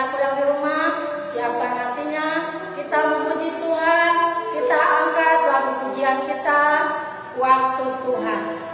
anakku yang di rumah, siapkan hatinya. Kita memuji Tuhan, kita angkat lagu pujian kita, Waktu Tuhan.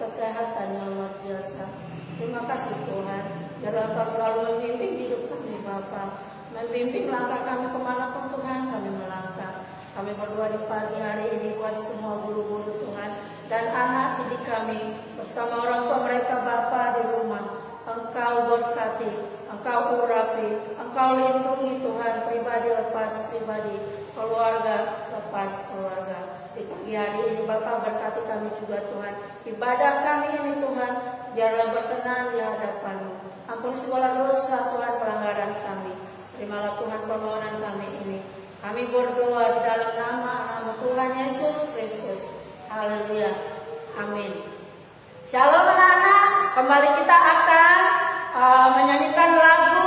kesehatan yang luar biasa. Terima kasih Tuhan, biarlah Engkau selalu membimbing hidup kami Bapa, membimbing langkah kami kemanapun Tuhan kami melangkah. Kami berdoa di pagi hari ini buat semua guru-guru Tuhan dan anak didik kami bersama orang tua mereka Bapa di rumah. Engkau berkati, Engkau urapi, Engkau lindungi Tuhan, pribadi lepas pribadi, keluarga lepas keluarga. Di pagi hari ini Bapa berkati kami juga Tuhan. Ibadah kami ini Tuhan, biarlah berkenan di hadapan-Mu. Ampuni segala dosa Tuhan, pelanggaran kami. Terimalah Tuhan permohonan kami ini. Kami berdoa di dalam nama Tuhan Yesus Kristus. Haleluya. Amin. Shalom anak-anak. Kembali kita akan menyanyikan lagu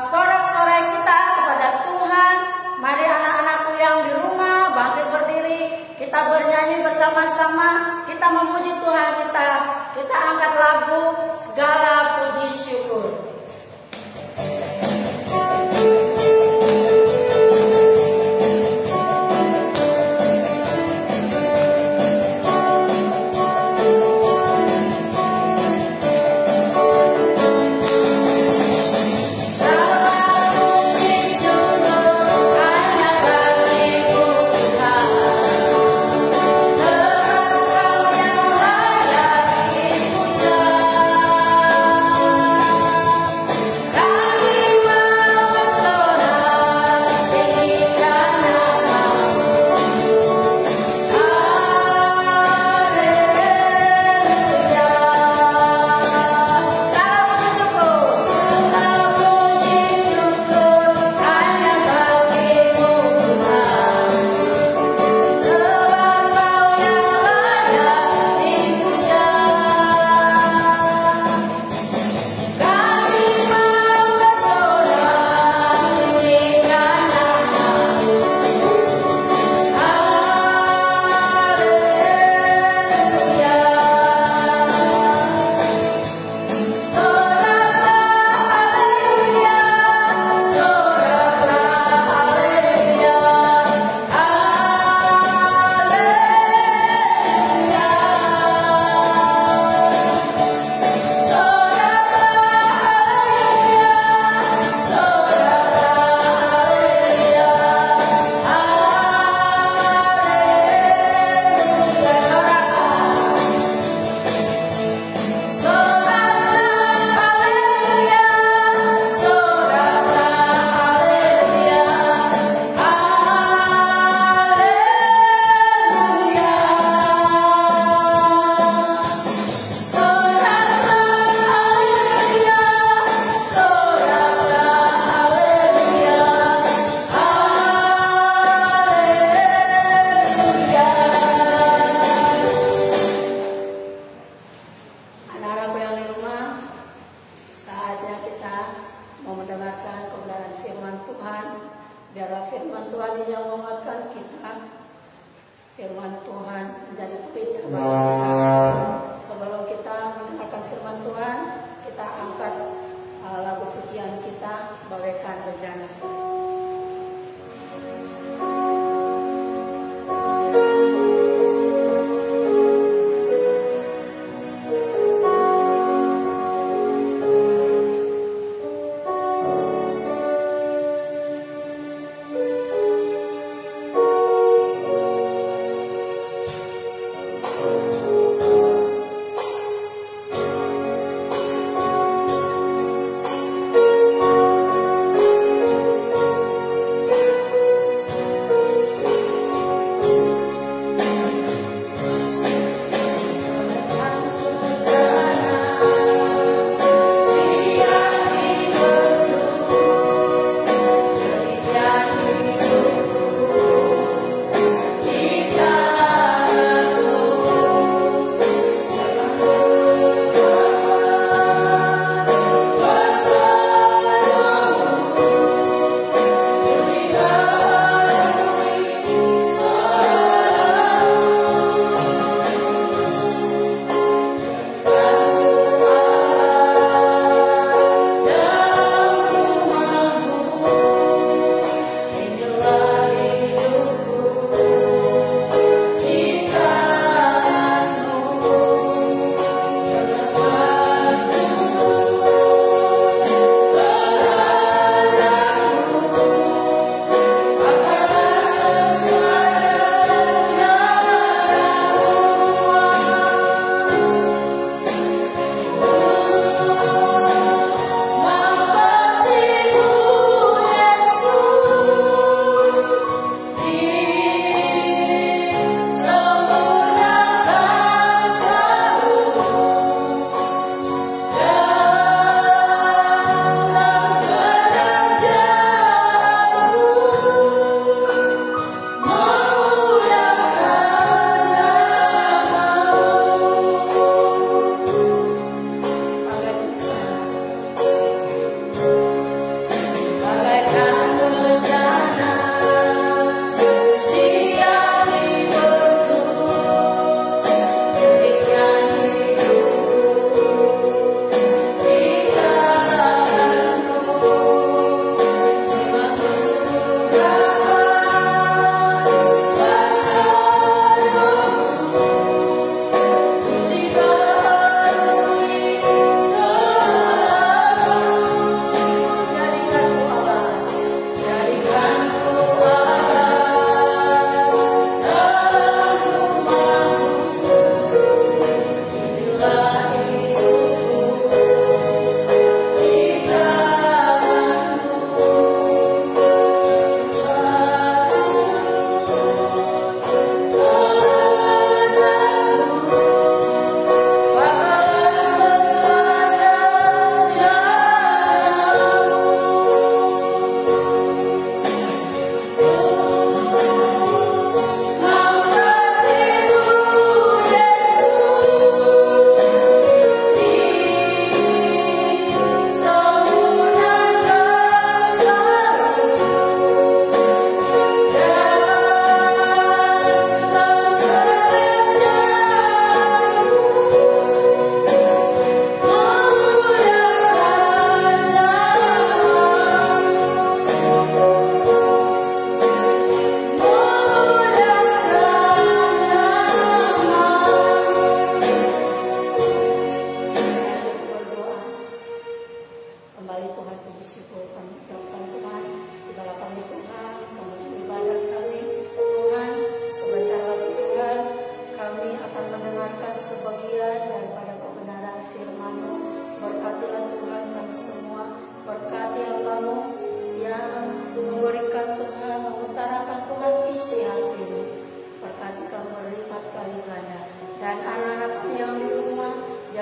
sorak-sorai kita kepada Tuhan. Mari anak-anakku yang di rumah bangkit berdiri. Kita bernyanyi bersama-sama. Kita memuji Tuhan kita. Kita angkat lagu segala puji syukur.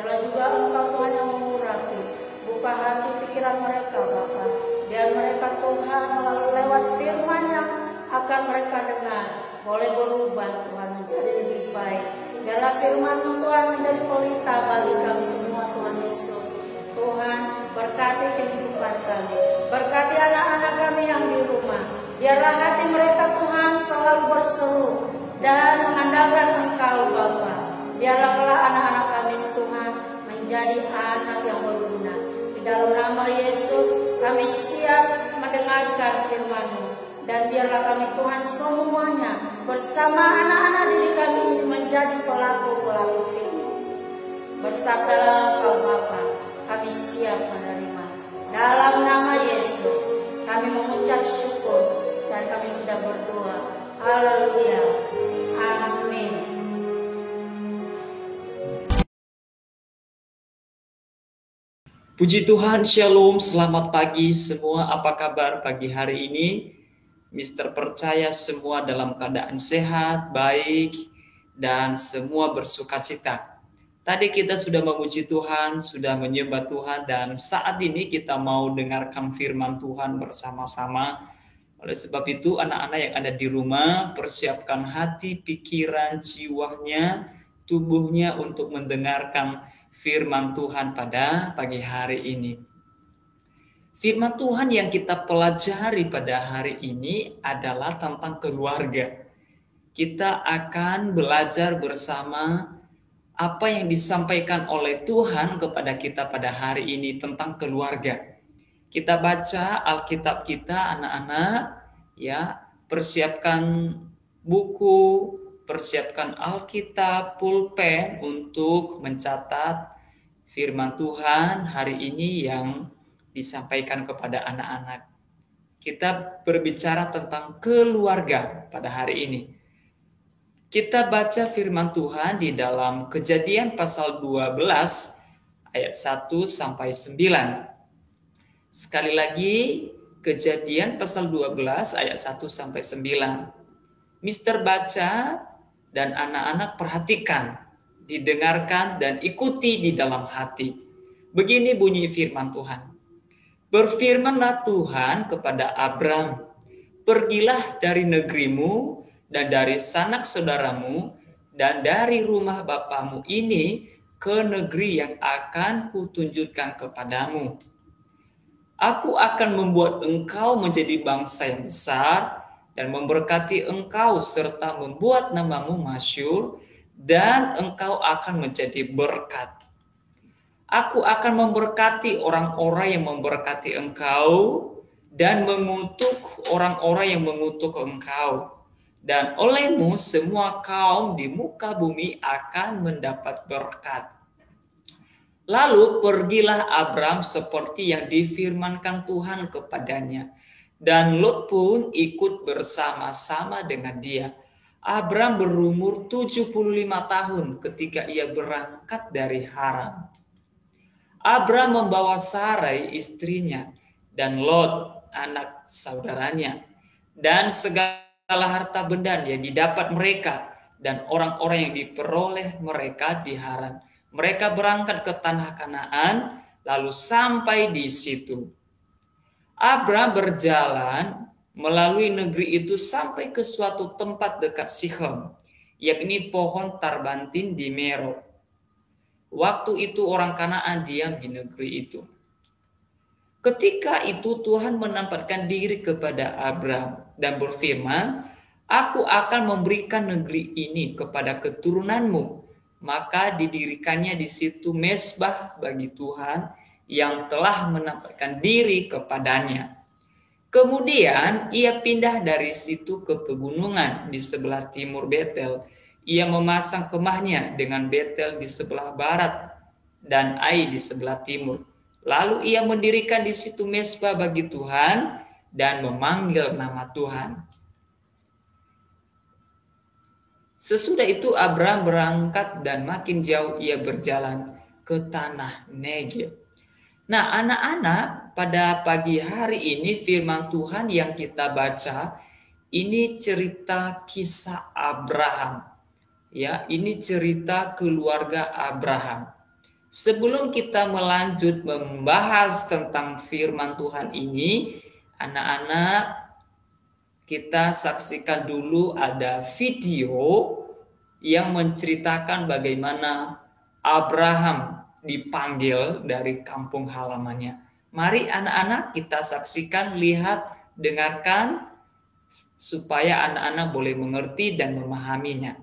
Biarlah juga Engkau Tuhan yang mengurapi, buka hati pikiran mereka Bapa. Biar mereka Tuhan melalui lewat firman yang akan mereka dengar boleh berubah Tuhan menjadi lebih baik. Biarlah firman-Mu Tuhan menjadi pelita bagi kami semua Tuhan Yesus. Tuhan berkati kehidupan kami, berkati anak-anak kami yang di rumah. Biarlah hati mereka Tuhan selalu berseru dan mengandalkan Engkau Bapa. Biarlah kelak anak-anak kami Tuhan menjadi anak yang berguna. Di dalam nama Yesus kami siap mendengarkan firman-Mu. Dan biarlah kami Tuhan semuanya bersama anak-anak didik kami ini menjadi pelaku-pelaku firman. Bersabdalah Engkau Bapa, kami siap menerima. Dalam nama Yesus kami mengucap syukur dan kami sudah berdoa. Haleluya. Amin. Puji Tuhan, Shalom, selamat pagi semua. Apa kabar pagi hari ini? Mister percaya semua dalam keadaan sehat, baik, dan semua bersukacita. Tadi kita sudah memuji Tuhan, sudah menyembah Tuhan, dan saat ini kita mau dengarkan firman Tuhan bersama-sama. Oleh sebab itu, anak-anak yang ada di rumah, persiapkan hati, pikiran, jiwanya, tubuhnya untuk mendengarkan firman Tuhan pada pagi hari ini. Firman Tuhan yang kita pelajari pada hari ini adalah tentang keluarga. Kita akan belajar bersama apa yang disampaikan oleh Tuhan kepada kita pada hari ini tentang keluarga. Kita baca Alkitab kita, anak-anak, ya, persiapkan buku, persiapkan Alkitab, pulpen untuk mencatat firman Tuhan hari ini yang disampaikan kepada anak-anak. Kita berbicara tentang keluarga pada hari ini. Kita baca firman Tuhan di dalam Kejadian pasal 12 ayat 1 sampai 9. Sekali lagi, Kejadian pasal 12 ayat 1 sampai 9. Mister baca dan anak-anak perhatikan, didengarkan dan ikuti di dalam hati. Begini bunyi firman Tuhan. Berfirmanlah Tuhan kepada Abram, pergilah dari negerimu dan dari sanak saudaramu dan dari rumah bapamu ini ke negeri yang akan kutunjukkan kepadamu. Aku akan membuat engkau menjadi bangsa yang besar dan memberkati engkau serta membuat namamu masyhur dan engkau akan menjadi berkat. Aku akan memberkati orang-orang yang memberkati engkau dan mengutuk orang-orang yang mengutuk engkau. Dan olehmu semua kaum di muka bumi akan mendapat berkat. Lalu pergilah Abram seperti yang difirmankan Tuhan kepadanya. Dan Lot pun ikut bersama-sama dengan dia. Abram berumur 75 tahun ketika ia berangkat dari Haran. Abram membawa Sarai istrinya dan Lot anak saudaranya dan segala harta benda yang didapat mereka dan orang-orang yang diperoleh mereka di Haran. Mereka berangkat ke tanah Kanaan lalu sampai di situ. Abram berjalan melalui negeri itu sampai ke suatu tempat dekat Sichem, yakni pohon tarbantin di Mero. Waktu itu orang Kanaan diam di negeri itu. Ketika itu Tuhan menampakkan diri kepada Abram dan berfirman, Aku akan memberikan negeri ini kepada keturunanmu. Maka didirikannya di situ mezbah bagi Tuhan yang telah menampakkan diri kepadanya. Kemudian ia pindah dari situ ke pegunungan di sebelah timur Betel. Ia memasang kemahnya dengan Betel di sebelah barat dan Ai di sebelah timur. Lalu ia mendirikan di situ mezbah bagi Tuhan dan memanggil nama Tuhan. Sesudah itu Abram berangkat dan makin jauh ia berjalan ke tanah Negeb. Nah, anak-anak, pada pagi hari ini firman Tuhan yang kita baca ini cerita kisah Abraham. Ya, ini cerita keluarga Abraham. Sebelum kita melanjut membahas tentang firman Tuhan ini, anak-anak, kita saksikan dulu ada video yang menceritakan bagaimana Abraham dipanggil dari kampung halamannya. Mari anak-anak kita saksikan, lihat, dengarkan, supaya anak-anak boleh mengerti dan memahaminya.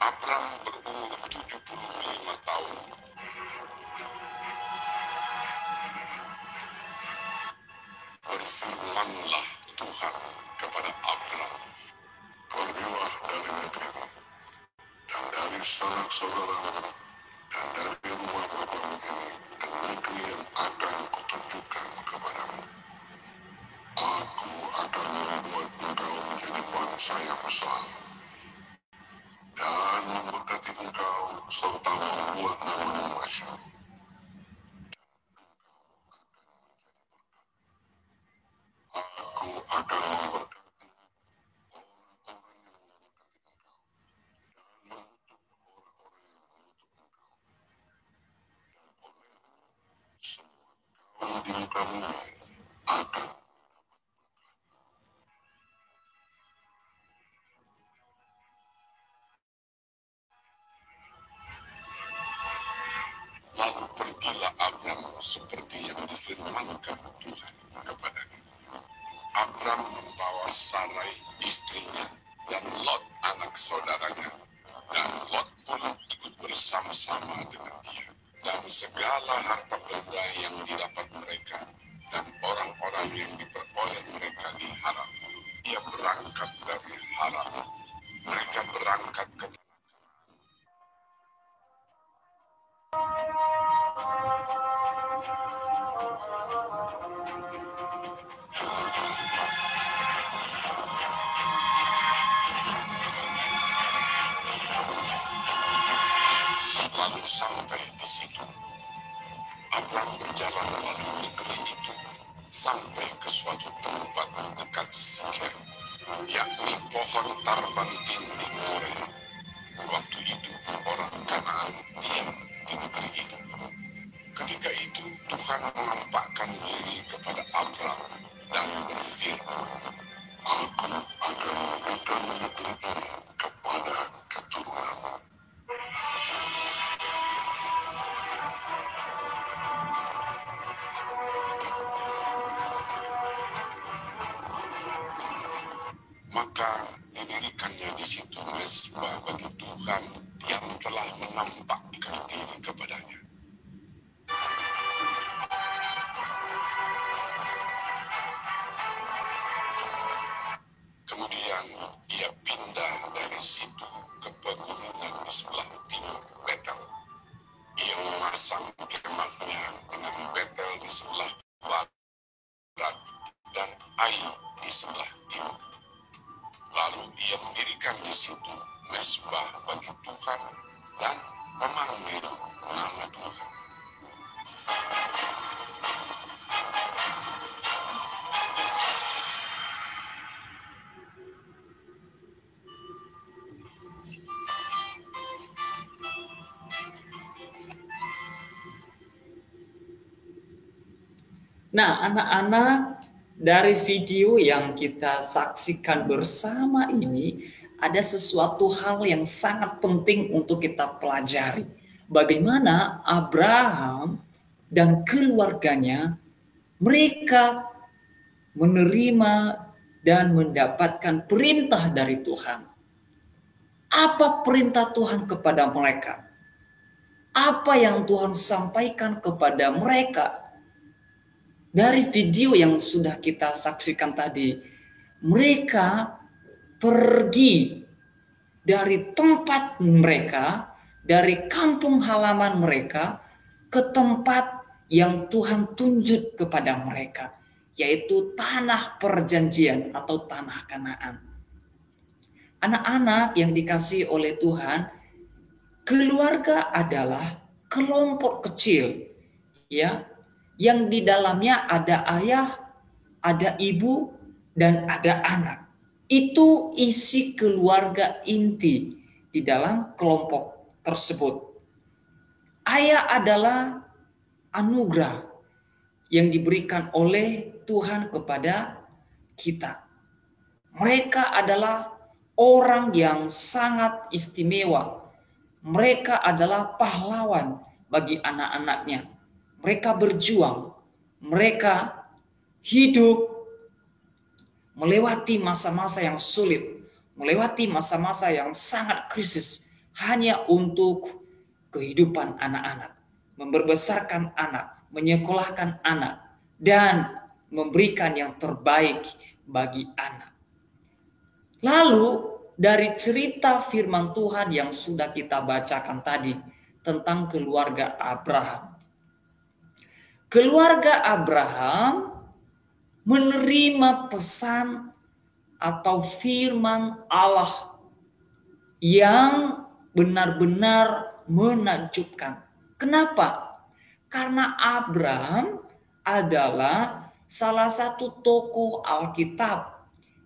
Abraham berumur 75 tahun. Berfirmanlah Tuhan kepada Abraham, "Pergilah dari negerimu dan dari sanak saudaramu dan dari rumah bapamu ini ke negeri yang akan kutunjukkan kepadamu. Aku akan membuat engkau menjadi bangsa yang besar dan memberkati engkau serta membuat namamu masyhur. Aku akan memberkati orang di muka bumi akan." Lalu pergilah Abraham seperti yang difirmankan Tuhan kepadanya. Abraham membawa Sarai istrinya dan Lot anak saudaranya, dan Lot pun ikut bersama-sama dengan dia, dan segala harta benda yang didapat mereka, dan orang-orang yang diperoleh mereka di Haran. Ia berangkat dari Haran. Mereka berangkat ke lalu sampai di situ. Abraham berjalan melalui negeri itu sampai ke suatu tempat dekat Sikem, yakni pohon tarbantin di More. Waktu itu orang Kanaan diam di negeri itu. Ketika itu Tuhan menampakkan diri kepada Abraham dan berfirman, "Aku akan memberikan negeri ini kepada keturunanmu." Maka didirikannya di situ mezbah bagi Tuhan yang telah menampakkan diri kepadanya. Kemudian ia pindah dari situ ke pegunungan di sebelah timur Betel. Ia memasang kemahnya dengan Betel di sebelah barat dan Ai di sebelah timur. Lalu ia mendirikan di situ mezbah bagi Tuhan dan memanggil nama Tuhan. Nah, anak-anak, dari video yang kita saksikan bersama ini, ada sesuatu hal yang sangat penting untuk kita pelajari. Bagaimana Abraham dan keluarganya, mereka menerima dan mendapatkan perintah dari Tuhan. Apa perintah Tuhan kepada mereka? Apa yang Tuhan sampaikan kepada mereka? Dari video yang sudah kita saksikan tadi, mereka pergi dari tempat mereka, dari kampung halaman mereka, ke tempat yang Tuhan tunjuk kepada mereka, yaitu tanah perjanjian atau tanah Kanaan. Anak-anak yang dikasihi oleh Tuhan, keluarga adalah kelompok kecil, ya, yang di dalamnya ada ayah, ada ibu, dan ada anak. Itu isi keluarga inti di dalam kelompok tersebut. Ayah adalah anugerah yang diberikan oleh Tuhan kepada kita. Mereka adalah orang yang sangat istimewa. Mereka adalah pahlawan bagi anak-anaknya. Mereka berjuang. Mereka hidup melewati masa-masa yang sulit, melewati masa-masa yang sangat krisis hanya untuk kehidupan anak-anak, membesarkan anak, menyekolahkan anak, dan memberikan yang terbaik bagi anak. Lalu dari cerita firman Tuhan yang sudah kita bacakan tadi tentang keluarga Abraham. Keluarga Abraham menerima pesan atau firman Allah yang benar-benar menakjubkan. Kenapa? Karena Abraham adalah salah satu tokoh Alkitab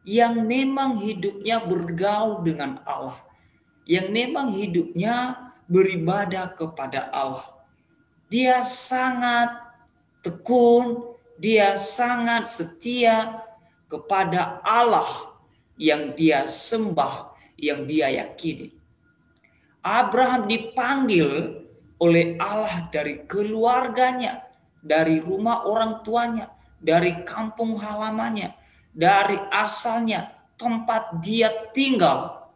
yang memang hidupnya bergaul dengan Allah, yang memang hidupnya beribadah kepada Allah. Dia sangat tekun, dia sangat setia kepada Allah yang dia sembah, yang dia yakini. Abraham dipanggil oleh Allah dari keluarganya, dari rumah orang tuanya, dari kampung halamannya, dari asalnya, tempat dia tinggal.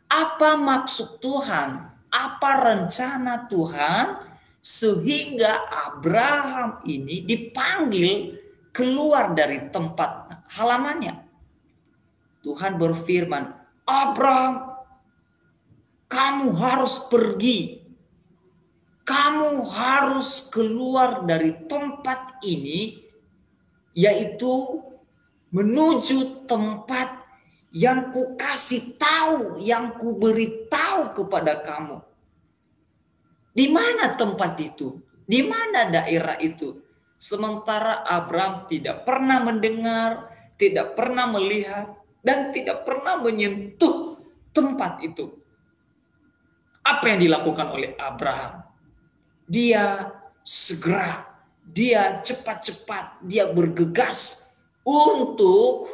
Apa maksud Tuhan? Apa rencana Tuhan sehingga Abraham ini dipanggil keluar dari tempat halamannya? Tuhan berfirman, Abraham, kamu harus pergi. Kamu harus keluar dari tempat ini, yaitu menuju tempat yang ku kasih tahu, yang ku beritahu kepada kamu. Di mana tempat itu? Di mana daerah itu? Sementara Abraham tidak pernah mendengar, tidak pernah melihat, dan tidak pernah menyentuh tempat itu. Apa yang dilakukan oleh Abraham? Dia segera, dia cepat-cepat, dia bergegas untuk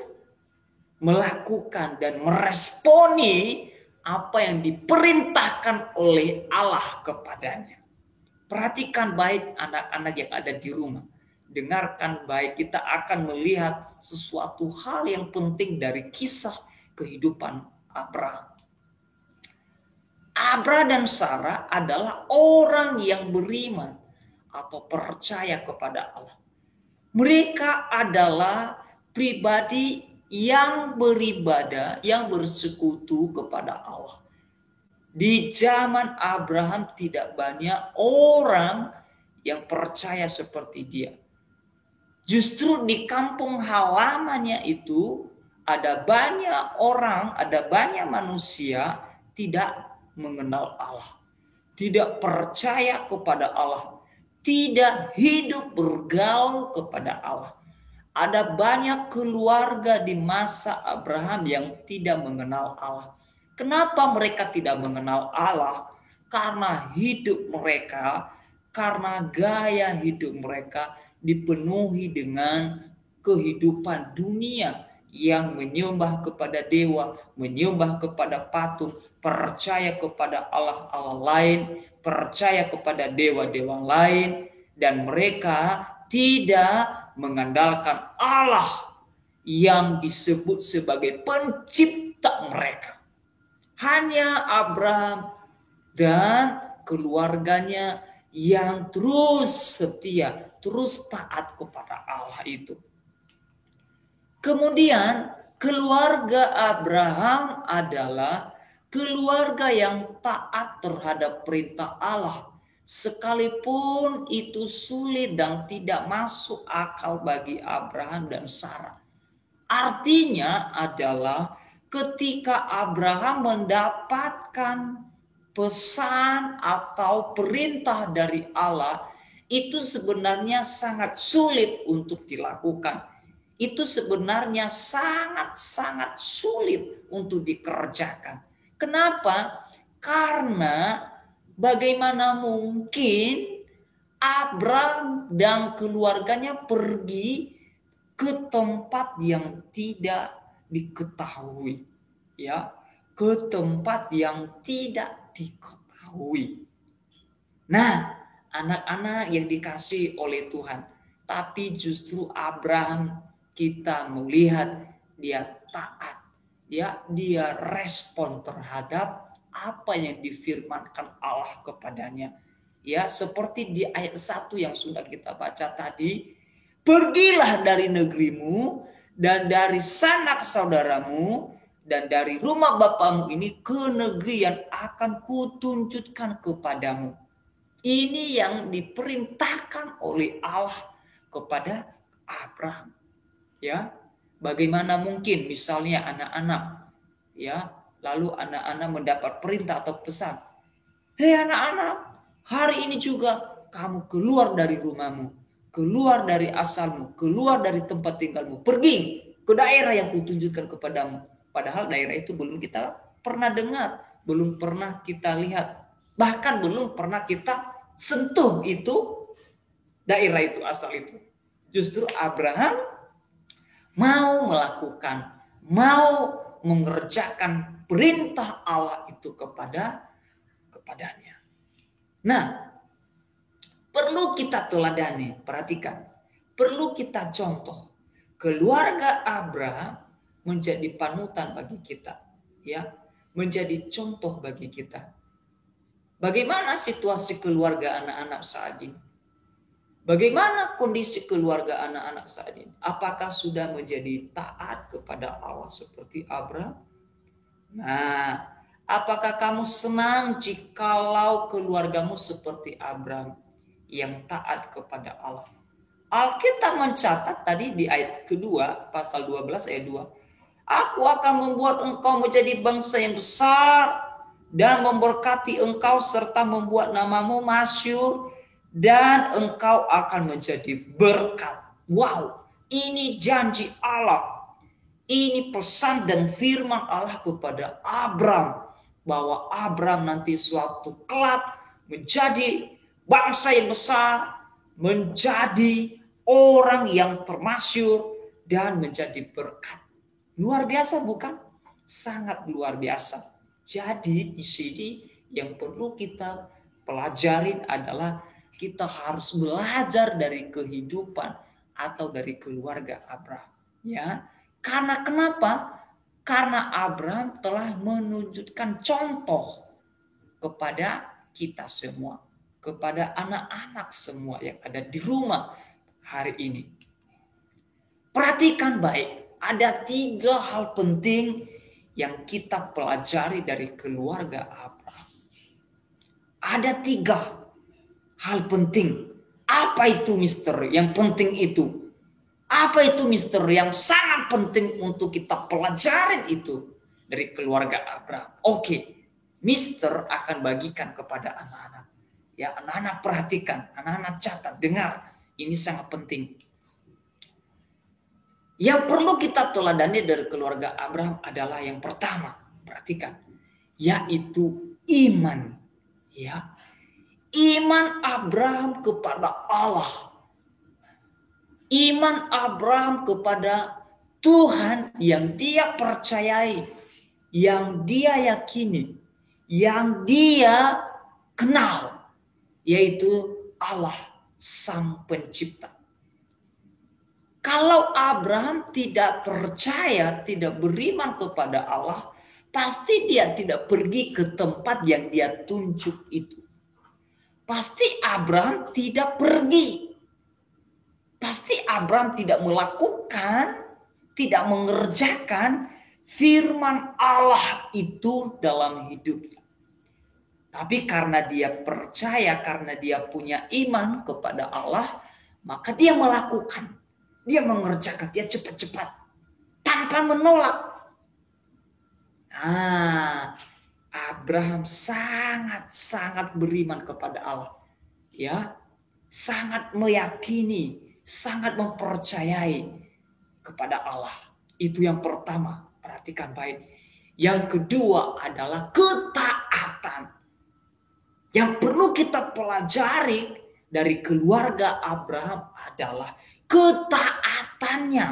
melakukan dan meresponi apa yang diperintahkan oleh Allah kepadanya. Perhatikan baik anak-anak yang ada di rumah. Dengarkan baik, kita akan melihat sesuatu hal yang penting dari kisah kehidupan Abraham. Abraham dan Sarah adalah orang yang beriman atau percaya kepada Allah. Mereka adalah pribadi yang beribadah, yang bersekutu kepada Allah. Di zaman Abraham tidak banyak orang yang percaya seperti dia. Justru di kampung halamannya itu ada banyak orang, ada banyak manusia tidak mengenal Allah, tidak percaya kepada Allah, tidak hidup bergaul kepada Allah. Ada banyak keluarga di masa Abraham yang tidak mengenal Allah. Kenapa mereka tidak mengenal Allah? Karena hidup mereka, karena gaya hidup mereka dipenuhi dengan kehidupan dunia yang menyembah kepada dewa, menyembah kepada patung, percaya kepada Allah-Allah lain, percaya kepada dewa-dewa lain, dan mereka tidak mengandalkan Allah yang disebut sebagai pencipta mereka. Hanya Abraham dan keluarganya yang terus setia, terus taat kepada Allah itu. Kemudian keluarga Abraham adalah keluarga yang taat terhadap perintah Allah. Sekalipun itu sulit dan tidak masuk akal bagi Abraham dan Sarah. Artinya adalah ketika Abraham mendapatkan pesan atau perintah dari Allah, itu sebenarnya sangat sulit untuk dilakukan. Itu sebenarnya sangat-sangat sulit untuk dikerjakan. Kenapa? Karena bagaimana mungkin Abraham dan keluarganya pergi ke tempat yang tidak diketahui, ya, ke tempat yang tidak diketahui. Nah, anak-anak yang dikasihi oleh Tuhan, tapi justru Abraham kita melihat dia taat, ya, dia respon terhadap apa yang difirmankan Allah kepadanya. Ya, seperti di ayat 1 yang sudah kita baca tadi, pergilah dari negerimu dan dari sanak saudaramu dan dari rumah bapamu ini ke negeri yang akan kutunjukkan kepadamu. Ini yang diperintahkan oleh Allah kepada Abraham. Ya, bagaimana mungkin misalnya anak-anak, ya, lalu anak-anak mendapat perintah atau pesan, hei anak-anak, hari ini juga kamu keluar dari rumahmu, keluar dari asalmu, keluar dari tempat tinggalmu, pergi ke daerah yang kutunjukkan kepadamu. Padahal daerah itu belum kita pernah dengar, belum pernah kita lihat, bahkan belum pernah kita sentuh itu daerah itu, asal itu. Justru Abraham mau melakukan, mau mengerjakan perintah Allah itu kepadanya. Nah, perlu kita teladani, perhatikan, perlu kita contoh. Keluarga Abraham menjadi panutan bagi kita, ya, menjadi contoh bagi kita. Bagaimana situasi keluarga anak-anak saat ini? Bagaimana kondisi keluarga anak-anak saat ini? Apakah sudah menjadi taat kepada Allah seperti Abraham? Nah, apakah kamu senang jikalau keluargamu seperti Abraham yang taat kepada Allah? Alkitab mencatat tadi di ayat kedua, pasal 12 ayat 2. Aku akan membuat engkau menjadi bangsa yang besar dan memberkati engkau serta membuat namamu masyhur dan engkau akan menjadi berkat. Wow, ini janji Allah. Ini pesan dan firman Allah kepada Abraham, bahwa Abraham nanti suatu kelak menjadi bangsa yang besar, menjadi orang yang termasyhur dan menjadi berkat. Luar biasa bukan? Sangat luar biasa. Jadi di sini yang perlu kita pelajarin adalah kita harus belajar dari kehidupan atau dari keluarga Abraham, ya. Karena kenapa? Karena Abraham telah menunjukkan contoh kepada kita semua, kepada anak-anak semua yang ada di rumah hari ini. Perhatikan baik, ada 3 hal penting yang kita pelajari dari keluarga Abraham. Ada 3 hal penting. Apa itu mister yang penting itu? Apa itu mister yang sangat penting untuk kita pelajarin itu dari keluarga Abraham? Oke, mister akan bagikan kepada anak-anak. Ya, anak-anak perhatikan, anak-anak catat, dengar. Ini sangat penting. Yang perlu kita teladani dari keluarga Abraham adalah yang pertama, perhatikan, yaitu iman. Ya, iman Abraham kepada Allah. Iman Abraham kepada Tuhan yang dia percayai, yang dia yakini, yang dia kenal, yaitu Allah Sang Pencipta. Kalau Abraham tidak percaya, tidak beriman kepada Allah, pasti dia tidak pergi ke tempat yang dia tunjuk itu. Pasti Abraham tidak pergi. Pasti Abraham tidak melakukan, tidak mengerjakan firman Allah itu dalam hidupnya. Tapi karena dia percaya, karena dia punya iman kepada Allah, maka dia melakukan. Dia mengerjakan, dia cepat-cepat. Tanpa menolak. Abraham sangat beriman kepada Allah. Ya, sangat meyakini, sangat mempercayai kepada Allah. Itu yang pertama, perhatikan baik. Yang kedua adalah ketaatan. Yang perlu kita pelajari dari keluarga Abraham adalah ketaatannya.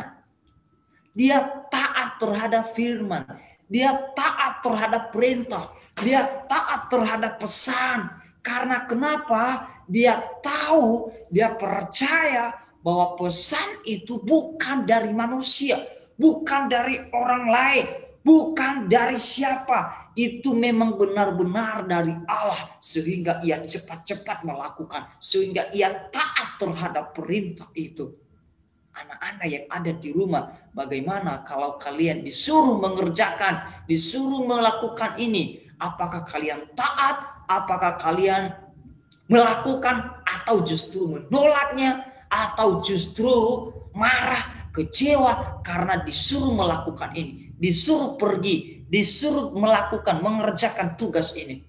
Dia taat terhadap firman. Dia taat terhadap perintah. Dia taat terhadap pesan. Karena kenapa? Dia tahu, dia percaya bahwa pesan itu bukan dari manusia. Bukan dari orang lain. Bukan dari siapa. Itu memang benar-benar dari Allah. Sehingga ia cepat-cepat melakukan. Sehingga ia taat terhadap perintah itu. Anak-anak yang ada di rumah, bagaimana kalau kalian disuruh mengerjakan, disuruh melakukan ini? Apakah kalian taat? Apakah kalian melakukan atau justru menolaknya? Atau justru marah, kecewa karena disuruh melakukan ini? Disuruh pergi, disuruh melakukan, mengerjakan tugas ini.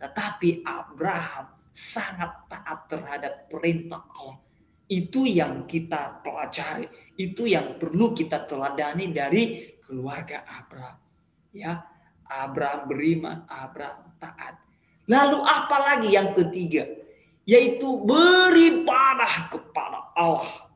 Tetapi Abraham sangat taat terhadap perintah Allah. Itu yang kita pelajari, itu yang perlu kita teladani dari keluarga Abraham. Ya, Abraham beriman, Abraham taat. Lalu apa lagi yang ketiga? Yaitu beribadah kepada Allah.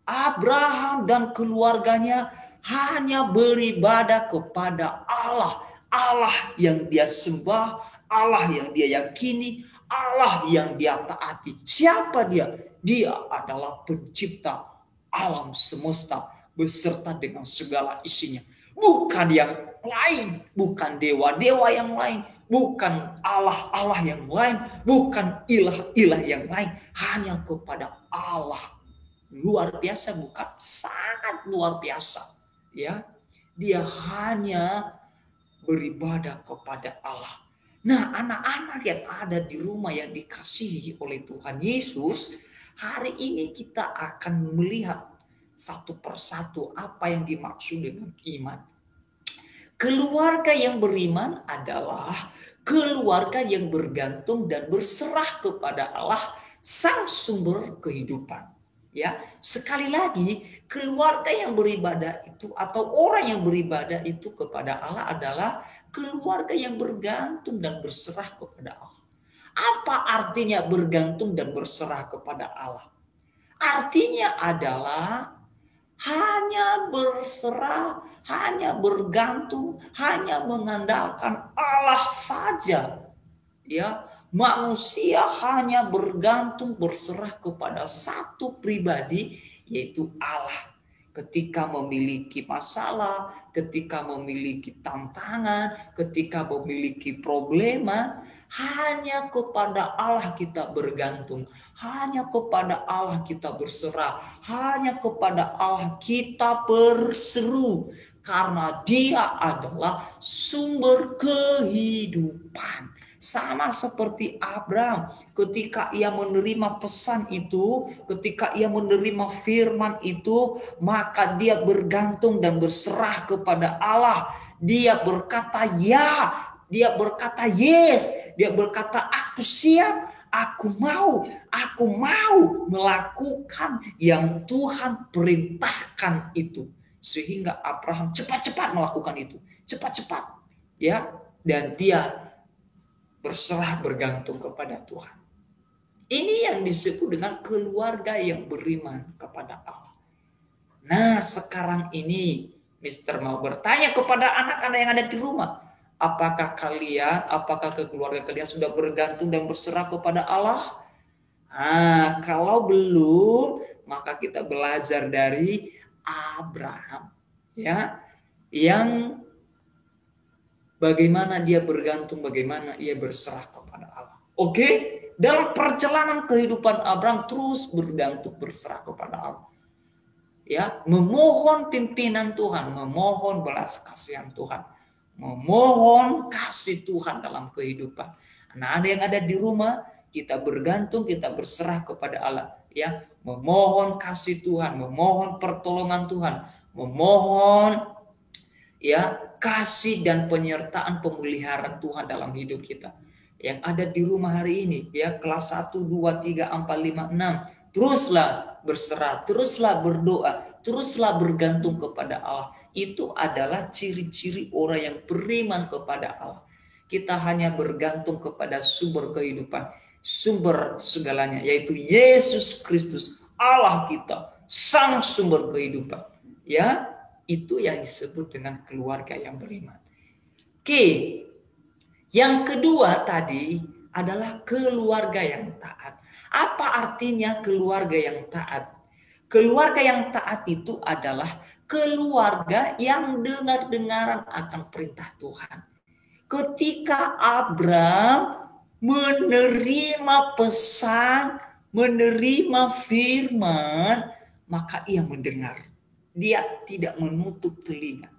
Abraham dan keluarganya hanya beribadah kepada Allah. Allah yang dia sembah, Allah yang dia yakini, Allah yang dia taati. Siapa dia? Dia adalah pencipta alam semesta beserta dengan segala isinya. Bukan yang lain, bukan dewa-dewa yang lain, bukan Allah-Allah yang lain, bukan ilah-ilah yang lain, hanya kepada Allah. Luar biasa bukan? Sangat luar biasa. Ya, dia hanya beribadah kepada Allah. Nah, anak-anak yang ada di rumah yang dikasihi oleh Tuhan Yesus, hari ini kita akan melihat satu persatu apa yang dimaksud dengan iman. Keluarga yang beriman adalah keluarga yang bergantung dan berserah kepada Allah, sang sumber kehidupan. Ya, sekali lagi, keluarga yang beribadah itu atau orang yang beribadah itu kepada Allah adalah keluarga yang bergantung dan berserah kepada Allah. Apa artinya bergantung dan berserah kepada Allah? Artinya adalah hanya berserah, hanya bergantung, hanya mengandalkan Allah saja. Ya, manusia hanya bergantung, berserah kepada satu pribadi, yaitu Allah. Ketika memiliki masalah, ketika memiliki tantangan, ketika memiliki problema, hanya kepada Allah kita bergantung, hanya kepada Allah kita berserah, hanya kepada Allah kita berseru, karena Dia adalah sumber kehidupan. Sama seperti Abraham, ketika ia menerima pesan itu, ketika ia menerima firman itu, maka dia bergantung dan berserah kepada Allah. Dia berkata ya, dia berkata yes, dia berkata aku siap, aku mau melakukan yang Tuhan perintahkan itu. Sehingga Abraham cepat-cepat melakukan itu, cepat-cepat, ya, dan dia berserah bergantung kepada Tuhan. Ini yang disebut dengan keluarga yang beriman kepada Allah. Nah, sekarang ini Mister mau bertanya kepada anak-anak yang ada di rumah, apakah keluarga kalian sudah bergantung dan berserah kepada Allah? Kalau belum, maka kita belajar dari Abraham, ya, yang bagaimana dia bergantung, bagaimana ia berserah kepada Allah. Oke, dalam perjalanan kehidupan Abraham terus bergantung, berserah kepada Allah. Ya, memohon pimpinan Tuhan, memohon belas kasihan Tuhan, memohon kasih Tuhan dalam kehidupan. Nah, ada yang ada di rumah, kita bergantung, kita berserah kepada Allah. Ya, memohon kasih Tuhan, memohon pertolongan Tuhan, memohon ya kasih dan penyertaan pemeliharaan Tuhan dalam hidup kita. Yang ada di rumah hari ini, ya, kelas 1, 2, 3, 4, 5, 6. Teruslah berserah, teruslah berdoa, teruslah bergantung kepada Allah. Itu adalah ciri-ciri orang yang beriman kepada Allah. Kita hanya bergantung kepada sumber kehidupan, sumber segalanya, yaitu Yesus Kristus, Allah kita, sang sumber kehidupan. Ya, itu yang disebut dengan keluarga yang beriman. Oke. Yang kedua tadi adalah keluarga yang taat. Apa artinya keluarga yang taat? Keluarga yang taat itu adalah keluarga yang dengar-dengaran akan perintah Tuhan. Ketika Abram menerima pesan, menerima firman, maka ia mendengar. Dia tidak menutup telinga.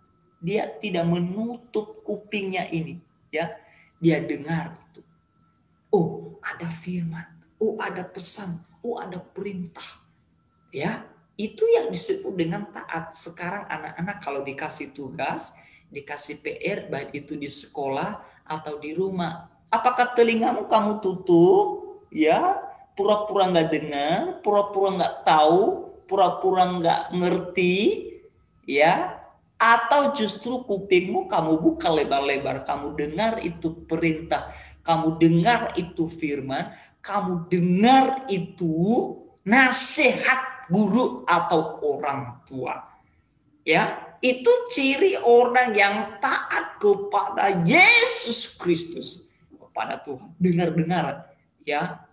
Dia tidak menutup kupingnya ini, ya. Dia dengar itu. Oh, ada firman. Oh, ada pesan. Oh, ada perintah. Ya, itu yang disebut dengan taat. Sekarang anak-anak kalau dikasih tugas, dikasih PR, baik itu di sekolah atau di rumah, apakah telingamu kamu tutup? Ya, pura-pura nggak dengar, pura-pura nggak tahu, pura-pura nggak ngerti, ya? Atau justru kupingmu kamu buka lebar-lebar, kamu dengar itu perintah, kamu dengar itu firman, kamu dengar itu nasihat guru atau orang tua. Ya, itu ciri orang yang taat kepada Yesus Kristus, kepada Tuhan. Dengar-dengar, ya.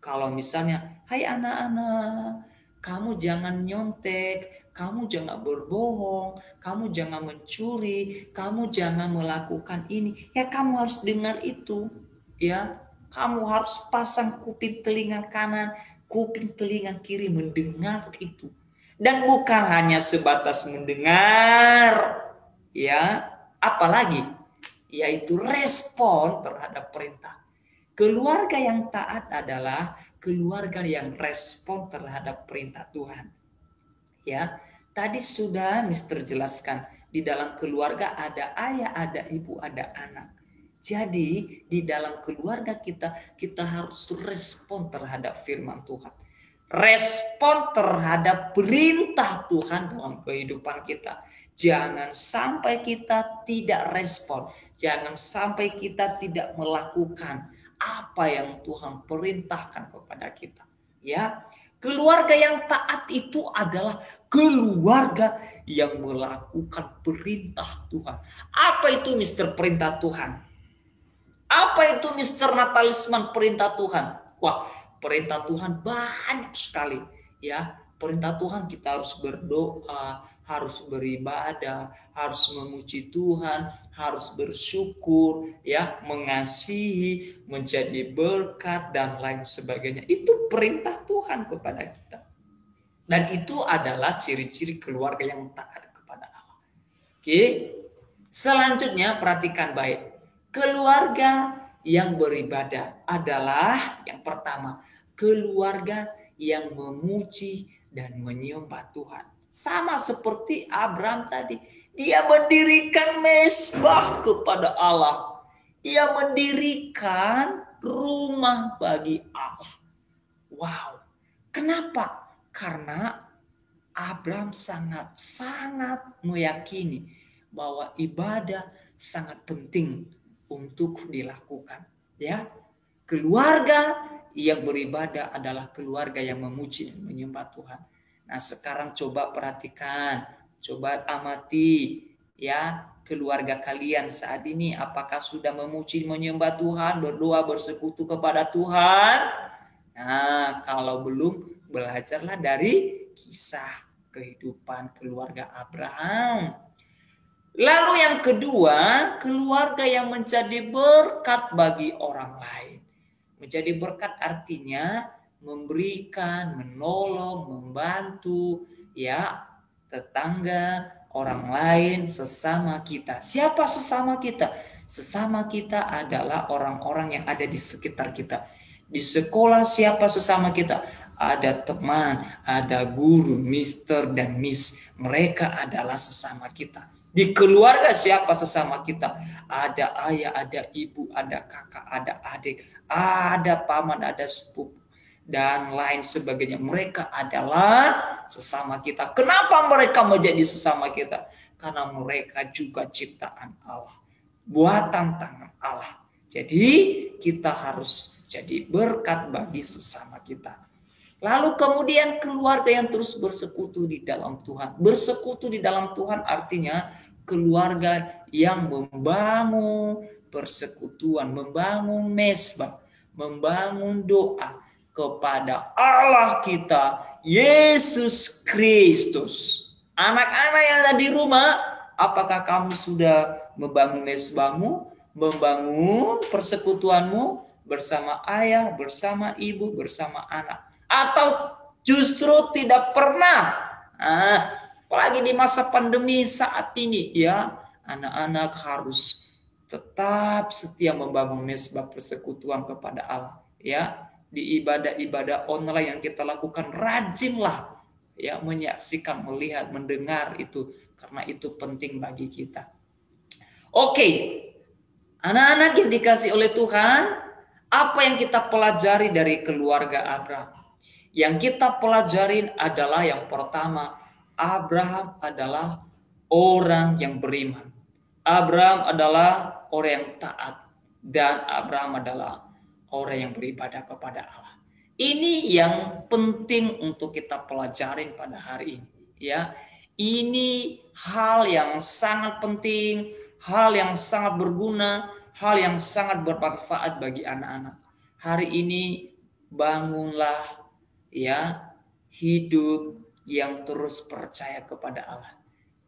Kalau misalnya, hai anak-anak, kamu jangan nyontek, kamu jangan berbohong, kamu jangan mencuri, kamu jangan melakukan ini. Ya, kamu harus dengar itu. Ya, kamu harus pasang kuping telinga kanan, kuping telinga kiri mendengar itu. Dan bukan hanya sebatas mendengar, ya, apalagi yaitu respon terhadap perintah. Keluarga yang taat adalah keluarga yang respon terhadap perintah Tuhan. Ya, tadi sudah Mister jelaskan, di dalam keluarga ada ayah, ada ibu, ada anak. Jadi di dalam keluarga kita harus respon terhadap firman Tuhan. Respon terhadap perintah Tuhan dalam kehidupan kita. Jangan sampai kita tidak respon. Jangan sampai kita tidak melakukan apa yang Tuhan perintahkan kepada kita. Ya, keluarga yang taat itu adalah keluarga yang melakukan perintah Tuhan. Apa itu Mister perintah Tuhan? Apa itu Mister Natalisman perintah Tuhan? Wah, perintah Tuhan banyak sekali. Ya, perintah Tuhan kita harus berdoa, harus beribadah, harus memuji Tuhan, harus bersyukur, ya, mengasihi, menjadi berkat dan lain sebagainya. Itu perintah Tuhan kepada kita. Dan itu adalah ciri-ciri keluarga yang taat kepada Allah. Oke. Selanjutnya perhatikan baik. Keluarga yang beribadah adalah yang pertama, keluarga yang memuji dan menyembah Tuhan. Sama seperti Abram tadi, dia mendirikan mezbah kepada Allah. Dia mendirikan rumah bagi Allah. Wow. Kenapa? Karena Abram sangat meyakini bahwa ibadah sangat penting untuk dilakukan. Ya, keluarga yang beribadah adalah keluarga yang memuji dan menyembah Tuhan. Nah, sekarang coba perhatikan, coba amati, ya, keluarga kalian saat ini apakah sudah memuji menyembah Tuhan, berdoa bersekutu kepada Tuhan? Nah, kalau belum, belajarlah dari kisah kehidupan keluarga Abraham. Lalu yang kedua, keluarga yang menjadi berkat bagi orang lain. Menjadi berkat artinya memberikan, menolong, membantu, ya, tetangga, orang lain, sesama kita. Siapa sesama kita? Sesama kita adalah orang-orang yang ada di sekitar kita. Di sekolah siapa sesama kita? Ada teman, ada guru, Mister dan Miss. Mereka adalah sesama kita. Di keluarga siapa sesama kita? Ada ayah, ada ibu, ada kakak, ada adik, ada paman, ada sepupu, dan lain sebagainya. Mereka adalah sesama kita. Kenapa mereka menjadi sesama kita? Karena mereka juga ciptaan Allah, buatan tangan Allah. Jadi kita harus jadi berkat bagi sesama kita. Lalu kemudian keluarga yang terus bersekutu di dalam Tuhan. Bersekutu di dalam Tuhan artinya keluarga yang membangun persekutuan, membangun mesbah, membangun doa kepada Allah kita, Yesus Kristus. Anak-anak yang ada di rumah, apakah kamu sudah membangun mesbahmu, membangun persekutuanmu bersama ayah, bersama ibu, bersama anak? Atau justru tidak pernah? Apalagi di masa pandemi saat ini, ya, anak-anak harus tetap setia membangun mesbah persekutuan kepada Allah, ya. Di ibadah-ibadah online yang kita lakukan, rajinlah ya menyaksikan, melihat, mendengar itu, karena itu penting bagi kita. Oke, anak-anak yang dikasih oleh Tuhan, apa yang kita pelajari dari keluarga Abraham? Yang kita pelajarin adalah yang pertama, Abraham adalah orang yang beriman. Abraham adalah orang yang taat. Dan Abraham adalah orang yang beribadah kepada Allah. Ini yang penting untuk kita pelajarin pada hari ini. Ya, ini hal yang sangat penting, hal yang sangat berguna, hal yang sangat bermanfaat bagi anak-anak. Hari ini bangunlah ya hidup yang terus percaya kepada Allah.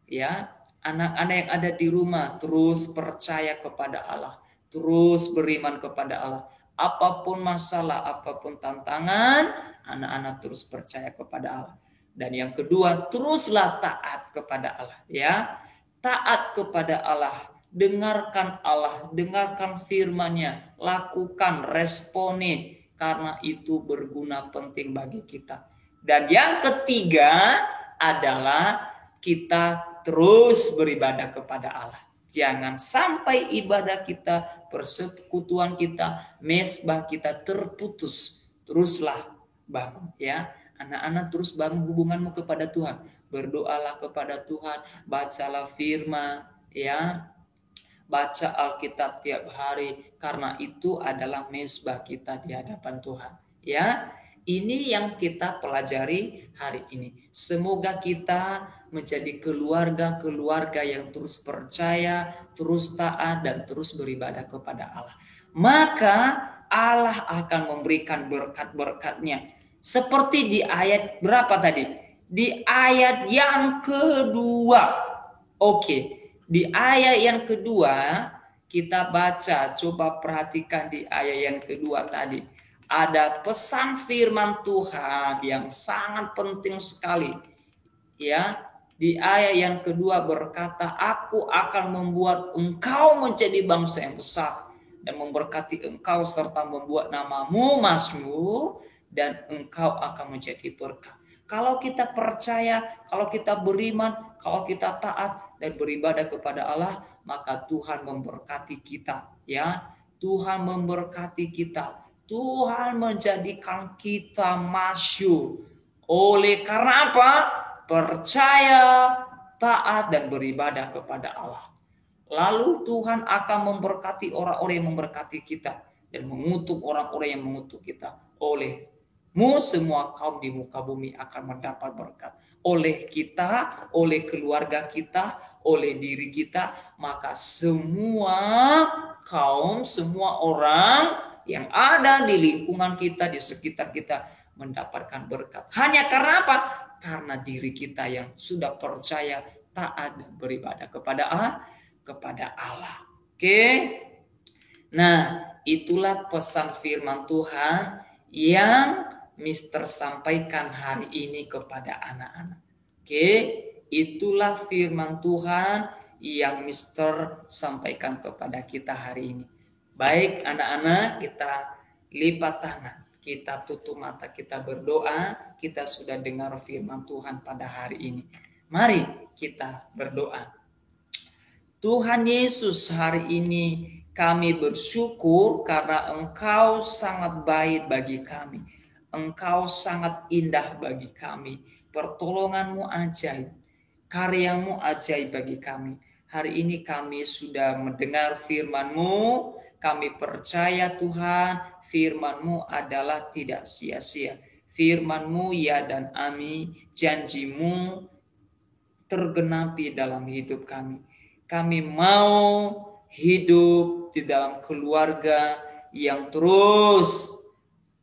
Ya, anak-anak yang ada di rumah terus percaya kepada Allah, terus beriman kepada Allah. Apapun masalah, apapun tantangan, anak-anak terus percaya kepada Allah. Dan yang kedua, teruslah taat kepada Allah, ya. Taat kepada Allah, dengarkan Allah, dengarkan firman-Nya, lakukan, responi, karena itu berguna penting bagi kita. Dan yang ketiga adalah kita terus beribadah kepada Allah. Jangan sampai ibadah kita, persekutuan kita, mesbah kita terputus. Teruslah bangun, ya. Anak-anak terus bangun hubunganmu kepada Tuhan. Berdoalah kepada Tuhan, bacalah firman, ya. Baca Alkitab tiap hari, karena itu adalah mesbah kita di hadapan Tuhan. Ya, ini yang kita pelajari hari ini. Semoga kita menjadi keluarga-keluarga yang terus percaya, terus taat, dan terus beribadah kepada Allah. Maka Allah akan memberikan berkat-berkat-Nya. Seperti di ayat berapa tadi? Di ayat yang kedua. Oke. Di ayat yang kedua kita baca, coba perhatikan di ayat yang kedua tadi. Ada pesan firman Tuhan yang sangat penting sekali. Ya, di ayat yang kedua berkata, aku akan membuat engkau menjadi bangsa yang besar dan memberkati engkau serta membuat namamu masyhur dan engkau akan menjadi berkat. Kalau kita percaya, kalau kita beriman, kalau kita taat dan beribadah kepada Allah, maka Tuhan memberkati kita, ya. Tuhan memberkati kita. Tuhan menjadikan kita masyhur. Oleh karena apa? Percaya, taat, dan beribadah kepada Allah. Lalu Tuhan akan memberkati orang-orang yang memberkati kita dan mengutuk orang-orang yang mengutuk kita. Olehmu semua kaum di muka bumi akan mendapat berkat. Oleh kita, oleh keluarga kita, oleh diri kita, maka semua kaum, semua orang yang ada di lingkungan kita, di sekitar kita mendapatkan berkat. Hanya karena apa? Karena diri kita yang sudah percaya, taat, dan beribadah kepada Allah. Oke? Nah, itulah pesan firman Tuhan yang Mister sampaikan hari ini kepada anak-anak. Oke, itulah firman Tuhan yang Mister sampaikan kepada kita hari ini. Baik anak-anak, kita lipat tangan, kita tutup mata, kita berdoa. Kita sudah dengar firman Tuhan pada hari ini. Mari kita berdoa. Tuhan Yesus, hari ini kami bersyukur karena Engkau sangat baik bagi kami. Engkau sangat indah bagi kami. Pertolongan-Mu ajaib. Karya-Mu ajaib bagi kami. Hari ini kami sudah mendengar firman-Mu. Kami percaya Tuhan, firman-Mu adalah tidak sia-sia. Firman-Mu ya dan amin. Janji-Mu tergenapi dalam hidup kami. Kami mau hidup di dalam keluarga yang terus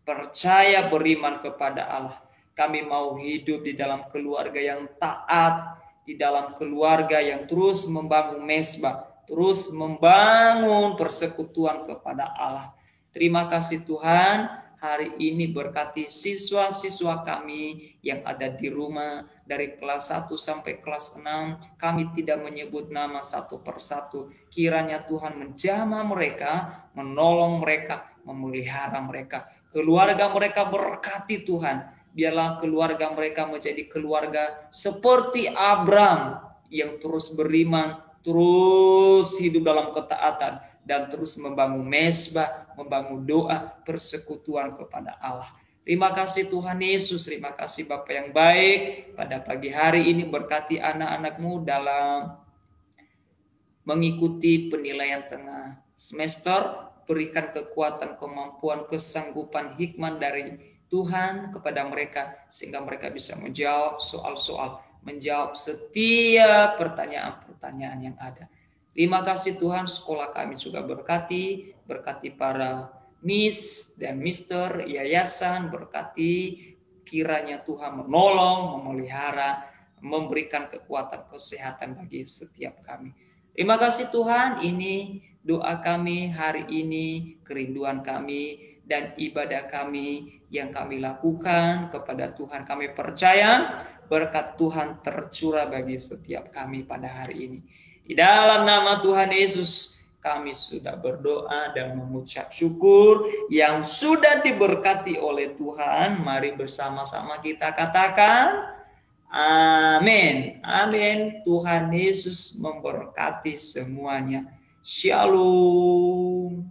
percaya beriman kepada Allah. Kami mau hidup di dalam keluarga yang taat, di dalam keluarga yang terus membangun mezbah, terus membangun persekutuan kepada Allah. Terima kasih Tuhan. Hari ini berkati siswa-siswa kami yang ada di rumah dari kelas 1 sampai kelas 6. Kami tidak menyebut nama satu persatu. Kiranya Tuhan menjamah mereka, menolong mereka, memelihara mereka. Keluarga mereka berkati Tuhan. Biarlah keluarga mereka menjadi keluarga seperti Abram yang terus beriman, terus hidup dalam ketaatan, dan terus membangun mezbah, membangun doa, persekutuan kepada Allah. Terima kasih Tuhan Yesus, terima kasih Bapa yang baik. Pada pagi hari ini berkati anak-anak-Mu dalam mengikuti penilaian tengah semester. Berikan kekuatan, kemampuan, kesanggupan, hikmat dari Tuhan kepada mereka, sehingga mereka bisa menjawab soal-soal, menjawab setiap pertanyaan-pertanyaan yang ada. Terima kasih Tuhan, sekolah kami juga berkati para Miss dan Mister yayasan, berkati kiranya Tuhan menolong, memelihara, memberikan kekuatan kesehatan bagi setiap kami. Terima kasih Tuhan, ini doa kami hari ini, kerinduan kami dan ibadah kami yang kami lakukan kepada Tuhan. Kami percaya berkat Tuhan tercurah bagi setiap kami pada hari ini. Di dalam nama Tuhan Yesus kami sudah berdoa dan mengucap syukur yang sudah diberkati oleh Tuhan. Mari bersama-sama kita katakan amin. Amin. Tuhan Yesus memberkati semuanya. Shalom.